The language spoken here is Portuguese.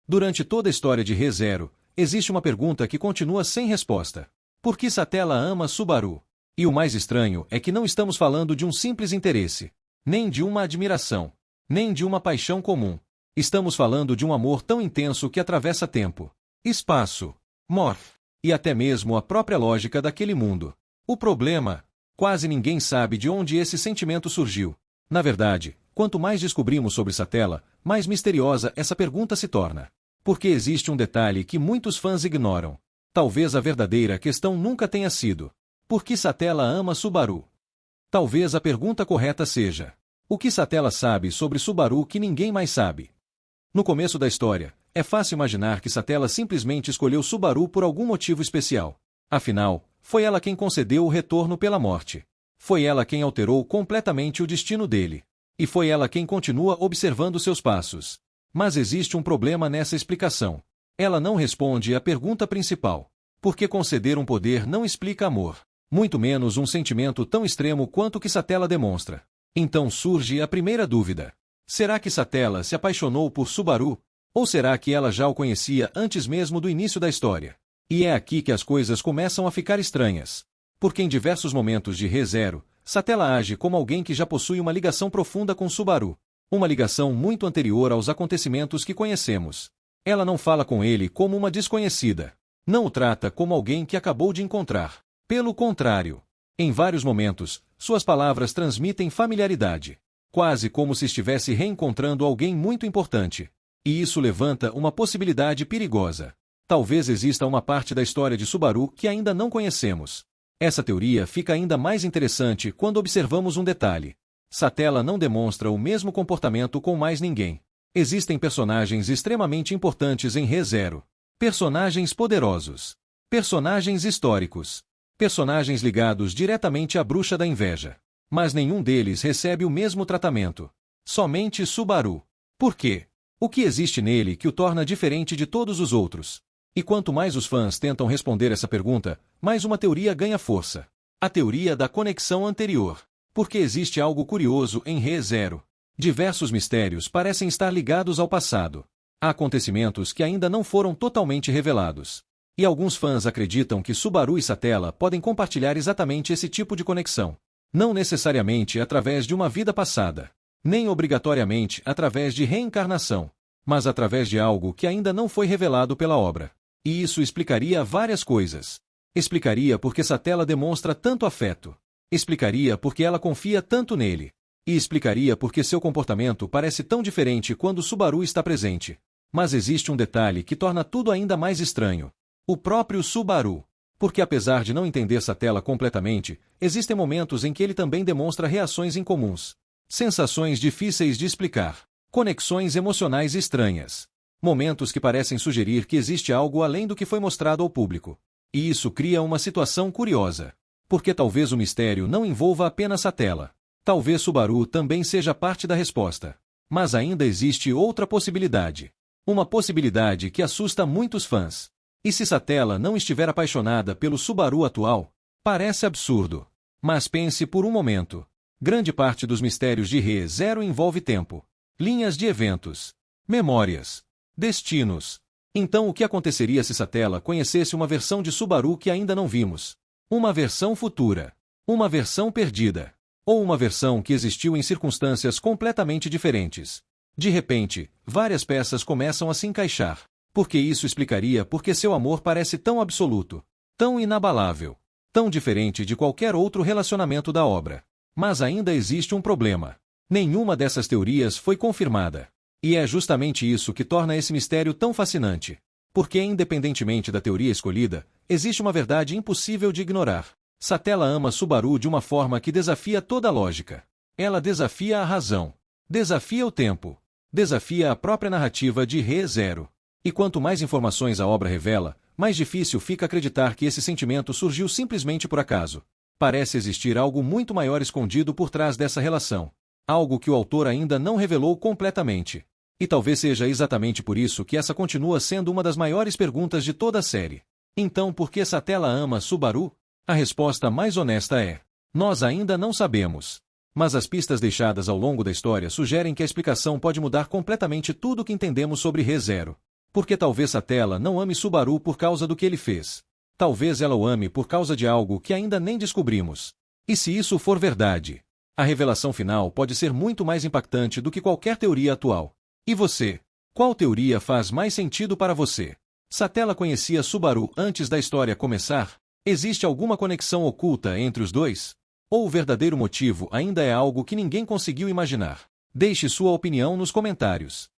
Durante toda a história de Re:Zero, existe uma pergunta que continua sem resposta. Por que Satella ama Subaru? E o mais estranho é que não estamos falando de um simples interesse, nem de uma admiração, nem de uma paixão comum. Estamos falando de um amor tão intenso que atravessa tempo, espaço, morte, e até mesmo a própria lógica daquele mundo. O problema? Quase ninguém sabe de onde esse sentimento surgiu. Na verdade, quanto mais descobrimos sobre Satella, mais misteriosa essa pergunta se torna. Porque existe um detalhe que muitos fãs ignoram. Talvez a verdadeira questão nunca tenha sido: por que Satella ama Subaru? Talvez a pergunta correta seja: o que Satella sabe sobre Subaru que ninguém mais sabe? No começo da história, é fácil imaginar que Satella simplesmente escolheu Subaru por algum motivo especial. Afinal, foi ela quem concedeu o retorno pela morte. Foi ela quem alterou completamente o destino dele. E foi ela quem continua observando seus passos. Mas existe um problema nessa explicação. Ela não responde à pergunta principal. Porque conceder um poder não explica amor. Muito menos um sentimento tão extremo quanto o que Satella demonstra. Então surge a primeira dúvida. Será que Satella se apaixonou por Subaru? Ou será que ela já o conhecia antes mesmo do início da história? E é aqui que as coisas começam a ficar estranhas. Porque em diversos momentos de Re:Zero, Satella age como alguém que já possui uma ligação profunda com Subaru. Uma ligação muito anterior aos acontecimentos que conhecemos. Ela não fala com ele como uma desconhecida. Não o trata como alguém que acabou de encontrar. Pelo contrário, em vários momentos, suas palavras transmitem familiaridade. Quase como se estivesse reencontrando alguém muito importante. E isso levanta uma possibilidade perigosa. Talvez exista uma parte da história de Subaru que ainda não conhecemos. Essa teoria fica ainda mais interessante quando observamos um detalhe. Satella não demonstra o mesmo comportamento com mais ninguém. Existem personagens extremamente importantes em Re:Zero. Personagens poderosos. Personagens históricos. Personagens ligados diretamente à bruxa da inveja. Mas nenhum deles recebe o mesmo tratamento. Somente Subaru. Por quê? O que existe nele que o torna diferente de todos os outros? E quanto mais os fãs tentam responder essa pergunta, mais uma teoria ganha força. A teoria da conexão anterior. Porque existe algo curioso em Re:Zero. Diversos mistérios parecem estar ligados ao passado. Há acontecimentos que ainda não foram totalmente revelados. E alguns fãs acreditam que Subaru e Satella podem compartilhar exatamente esse tipo de conexão. Não necessariamente através de uma vida passada. Nem obrigatoriamente através de reencarnação. Mas através de algo que ainda não foi revelado pela obra. E isso explicaria várias coisas. Explicaria por que Satella demonstra tanto afeto. Explicaria por que ela confia tanto nele. E explicaria por que seu comportamento parece tão diferente quando Subaru está presente. Mas existe um detalhe que torna tudo ainda mais estranho. O próprio Subaru. Porque apesar de não entender Satella completamente, existem momentos em que ele também demonstra reações incomuns. Sensações difíceis de explicar. Conexões emocionais estranhas. Momentos que parecem sugerir que existe algo além do que foi mostrado ao público. E isso cria uma situação curiosa. Porque talvez o mistério não envolva apenas Satella. Talvez Subaru também seja parte da resposta. Mas ainda existe outra possibilidade. Uma possibilidade que assusta muitos fãs. E se Satella não estiver apaixonada pelo Subaru atual? Parece absurdo. Mas pense por um momento. Grande parte dos mistérios de Re:Zero envolve tempo. Linhas de eventos. Memórias. Destinos. Então o que aconteceria se Satella conhecesse uma versão de Subaru que ainda não vimos? Uma versão futura. Uma versão perdida. Ou uma versão que existiu em circunstâncias completamente diferentes. De repente, várias peças começam a se encaixar. Porque isso explicaria por que seu amor parece tão absoluto, tão inabalável, tão diferente de qualquer outro relacionamento da obra. Mas ainda existe um problema. Nenhuma dessas teorias foi confirmada. E é justamente isso que torna esse mistério tão fascinante. Porque, independentemente da teoria escolhida, existe uma verdade impossível de ignorar. Satella ama Subaru de uma forma que desafia toda a lógica. Ela desafia a razão. Desafia o tempo. Desafia a própria narrativa de Re:Zero. E quanto mais informações a obra revela, mais difícil fica acreditar que esse sentimento surgiu simplesmente por acaso. Parece existir algo muito maior escondido por trás dessa relação. Algo que o autor ainda não revelou completamente. E talvez seja exatamente por isso que essa continua sendo uma das maiores perguntas de toda a série. Então por que Satella ama Subaru? A resposta mais honesta é: nós ainda não sabemos. Mas as pistas deixadas ao longo da história sugerem que a explicação pode mudar completamente tudo o que entendemos sobre Re:Zero. Porque talvez Satella não ame Subaru por causa do que ele fez. Talvez ela o ame por causa de algo que ainda nem descobrimos. E se isso for verdade, a revelação final pode ser muito mais impactante do que qualquer teoria atual. E você? Qual teoria faz mais sentido para você? Satella conhecia Subaru antes da história começar? Existe alguma conexão oculta entre os dois? Ou o verdadeiro motivo ainda é algo que ninguém conseguiu imaginar? Deixe sua opinião nos comentários.